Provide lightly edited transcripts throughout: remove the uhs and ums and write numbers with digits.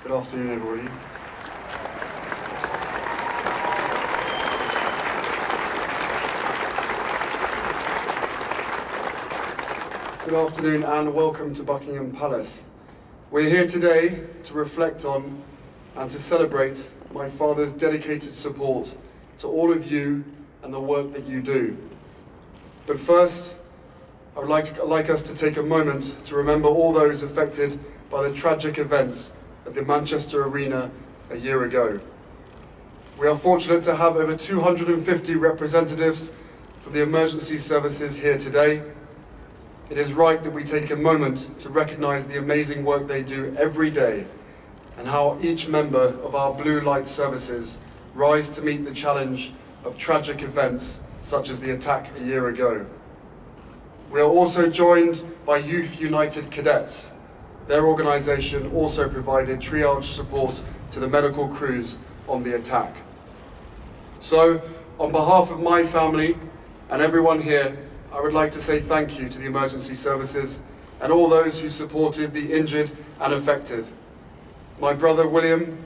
Good afternoon, everybody. Good afternoon and welcome to Buckingham Palace. We're here today to reflect on and to celebrate my father's dedicated support to all of you and the work that you do. But first, I would like us to take a moment to remember all those affected by the tragic events at the Manchester Arena a year ago. We are fortunate to have over 250 representatives from the emergency services here today. It is right that we take a moment to recognise the amazing work they do every day and how each member of our blue light services rise to meet the challenge of tragic events such as the attack a year ago. We are also joined by Youth United Cadets. Their organisation also provided triage support to the medical crews on the attack. So, on behalf of my family and everyone here, I would like to say thank you to the emergency services and all those who supported the injured and affected. My brother William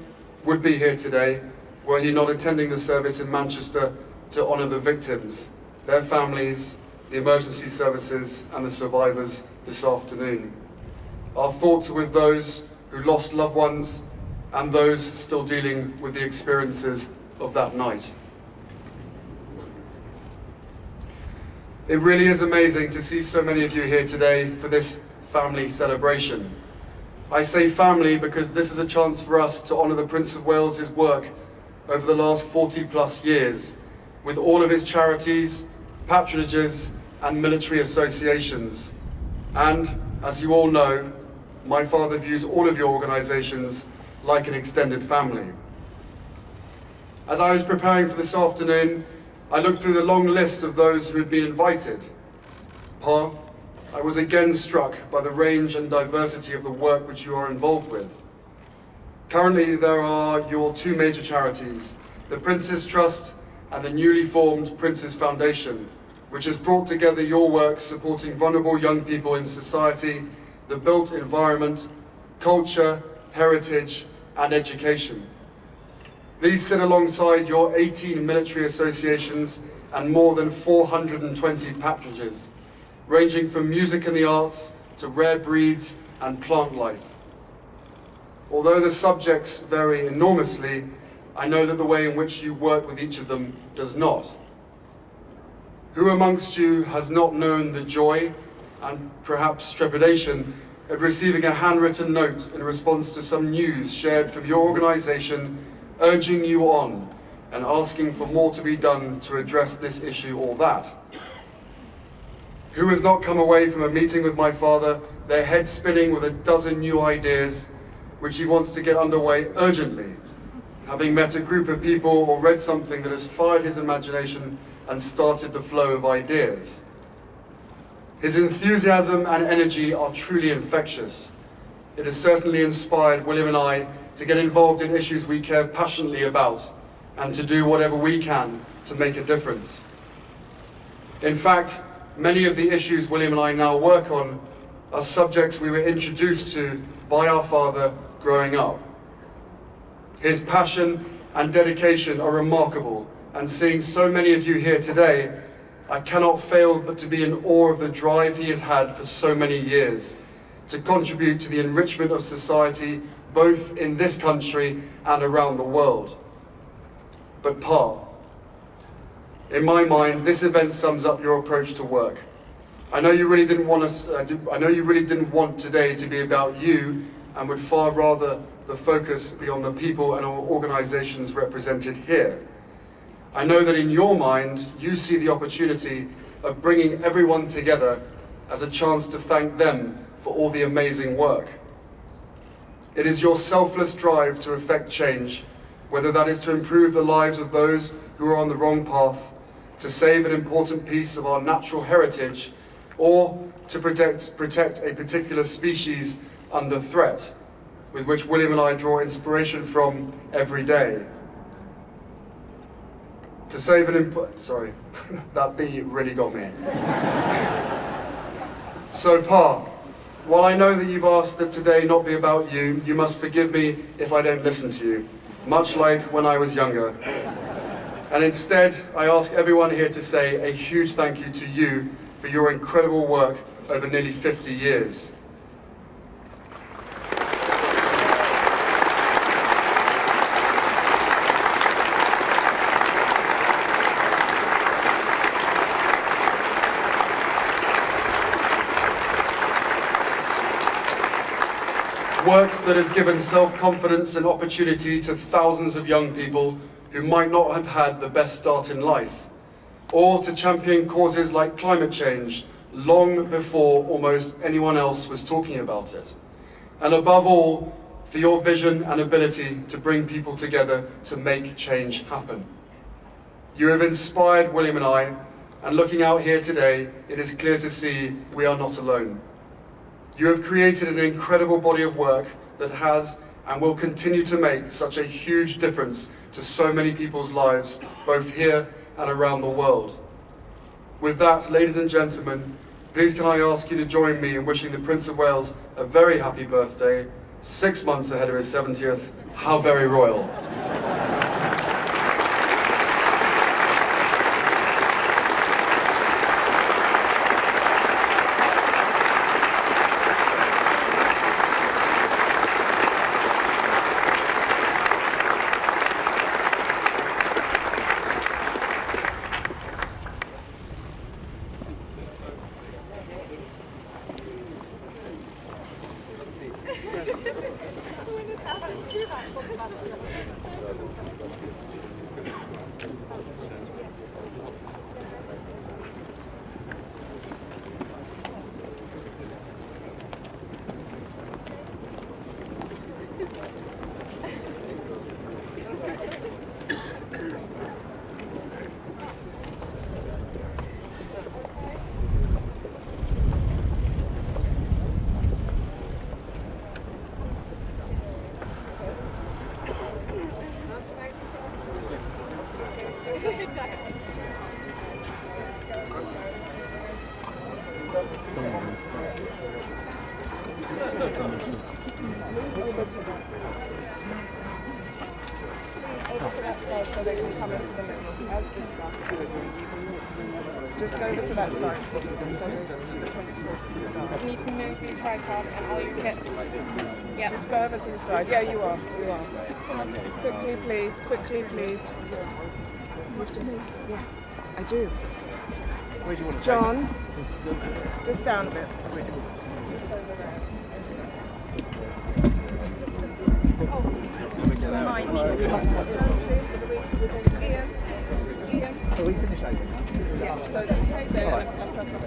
would be here today were he not attending the service in Manchester to honour the victims, their families, the emergency services and the survivors this afternoon. Our thoughts are with those who lost loved ones and those still dealing with the experiences of that night. It really is amazing to see so many of you here today for this family celebration. I say family because this is a chance for us to honour the Prince of Wales's work over the last 40+ years with all of his charities, patronages and military associations. And as you all know, my father views all of your organisations like an extended family. As I was preparing for this afternoon, I looked through the long list of those who had been invited. Pa, I was again struck by the range and diversity of the work which you are involved with. Currently, there are your two major charities, the Prince's Trust and the newly formed Prince's Foundation, which has brought together your work supporting vulnerable young people in society, the built environment, culture, heritage, and education. These sit alongside your 18 military associations and more than 420 patronages, ranging from music and the arts to rare breeds and plant life. Although the subjects vary enormously, I know that the way in which you work with each of them does not. Who amongst you has not known the joy and perhaps trepidation at receiving a handwritten note in response to some news shared from your organisation urging you on and asking for more to be done to address this issue or that? Who has not come away from a meeting with my father, their head spinning with a dozen new ideas which he wants to get underway urgently, having met a group of people or read something that has fired his imagination and started the flow of ideas? His enthusiasm and energy are truly infectious. It has certainly inspired William and I to get involved in issues we care passionately about and to do whatever we can to make a difference. In fact, many of the issues William and I now work on are subjects we were introduced to by our father growing up. His passion and dedication are remarkable, and seeing so many of you here today, I cannot fail but to be in awe of the drive he has had for so many years to contribute to the enrichment of society both in this country and around the world. But Pa, in my mind, this event sums up your approach to work. I know you really didn't want today to be about you and would far rather the focus be on the people and our organisations represented here. I know that in your mind, you see the opportunity of bringing everyone together as a chance to thank them for all the amazing work. It is your selfless drive to effect change, whether that is to improve the lives of those who are on the wrong path, to save an important piece of our natural heritage, or to protect a particular species under threat, with which William and I draw inspiration from every day. To save an sorry, that bee really got me. So Pa, While I know that you've asked that today not be about you, you must forgive me if I don't listen to you, much like when I was younger. And instead, I ask everyone here to say a huge thank you to you for your incredible work over nearly 50 years. Work that has given self-confidence and opportunity to thousands of young people who might not have had the best start in life, or to champion causes like climate change long before almost anyone else was talking about it. And above all, for your vision and ability to bring people together to make change happen. You have inspired William and I, and looking out here today, it is clear to see we are not alone. You have created an incredible body of work that has and will continue to make such a huge difference to so many people's lives, both here and around the world. With that, ladies and gentlemen, please can I ask you to join me in wishing the Prince of Wales a very happy birthday, 6 months ahead of his 70th. How very royal. Just go over to that side. You need to move your tripod and all your kit. Yeah. Just go over to the side. Yeah, you are. You are. Quickly, please. Quickly, please. You have to move. Yeah, I do. Where do you want to John, just down a bit. Just over there. So we finished over? Yeah, so just stay there and press on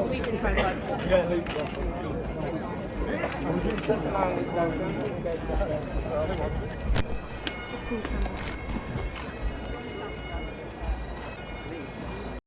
leave your tripod. Yeah, leave. Allow these guys to go.